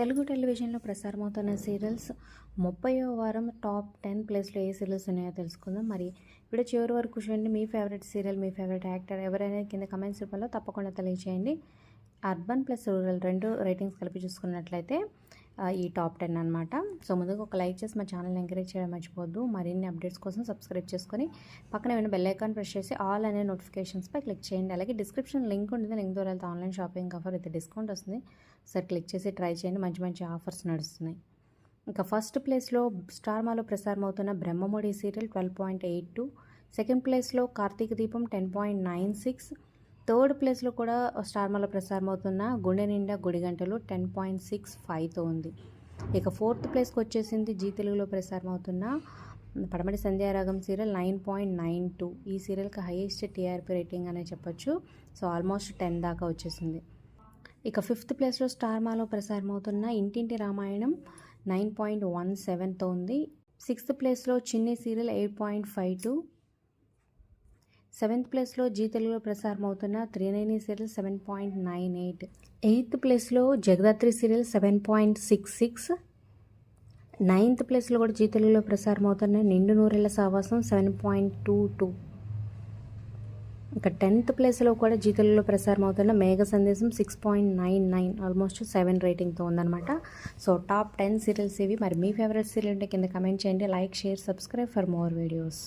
తెలుగు టెలివిజన్లో ప్రసారమవుతున్న సీరియల్స్ 30వ వారం టాప్ 10 ప్లేస్లో ఏ సీరియల్స్ ఉన్నాయో తెలుసుకుందాం. మరి వీడియో చివరి వరకు చూడండి. మీ ఫేవరెట్ సీరియల్, మీ ఫేవరెట్ యాక్టర్ ఎవరైనా కింద కమెంట్స్ రూపంలో తప్పకుండా తెలియజేయండి. అర్బన్ ప్లస్ రూరల్ 2 రేటింగ్స్ కలిపి చూసుకున్నట్లయితే ఈ టాప్ 10 అనమాట. సో ముందుగా ఒక లైక్ చేసి మా ఛానల్ ఎంకరేజ్ చేయడం మర్చిపోద్దు. మరిన్ని అప్డేట్స్ కోసం సబ్స్క్రైబ్ చేసుకొని పక్కన ఏమైనా బెల్ ఐకాన్ ప్రెస్ చేసి ఆల్ అనే నోటిఫికేషన్స్పై క్లిక్ చేయండి. అలాగే డిస్క్రిప్షన్ లింక్ ఉంటుంది. లింక్ ద్వారా వెళ్తే online shopping offer with discount వస్తుంది. సార్ క్లిక్ చేసి ట్రై చేయండి. మంచి మంచి ఆఫర్స్ నడుస్తున్నాయి. ఇంకా ఫస్ట్ ప్లేస్లో స్టార్ మాలో ప్రసారం అవుతున్న బ్రహ్మముడి సీరియల్ 12.82, సెకండ్ ప్లేస్లో కార్తీక దీపం 10.96, థర్డ్ ప్లేస్లో కూడా స్టార్ మాలో ప్రసారం అవుతున్న గుండె నిండా గుడి గంటలు 10.65తో ఉంది. ఇక ఫోర్త్ ప్లేస్కి వచ్చేసింది జీ తెలుగులో ప్రసారం అవుతున్న పడమటి సంధ్యారాగం సీరియల్ 9.92. ఈ సీరియల్కి హైయెస్ట్ టీఆర్పీ రేటింగ్ అనే చెప్పొచ్చు. సో ఆల్మోస్ట్ 10 దాకా వచ్చేసింది. ఇక ఫిఫ్త్ ప్లేస్లో స్టార్ మాలో ప్రసారం అవుతున్న ఇంటింటి రామాయణం 9.17తో ఉంది. సిక్స్త్ ప్లేస్లో చిన్ని సీరియల్ 8.52, సెవెంత్ ప్లేస్లో జీ తెలుగులో ప్రసారం అవుతున్న త్రినేని సీరియల్ 7.98, ఎయిత్ ప్లేస్లో జగదాత్రి సీరియల్ 7.66, నైన్త్ ప్లేస్లో కూడా జీ తెలుగులో ప్రసారం అవుతున్న నిండు నూరెళ్ళ సావాసం 7.22. ఇక 10th ప్లేస్లో కూడా జీ తెలుగులో ప్రసారం అవుతున్న మేఘ సందేశం 6.99, ఆల్మోస్ట్ 7 రేటింగ్తో ఉందన్నమాట. సో టాప్ 10 సీరియల్స్ ఇవి. మరి మీ ఫేవరెట్ సీరియల్ ఉంటే కింద కమెంట్ చేయండి. Like, share, subscribe for more videos.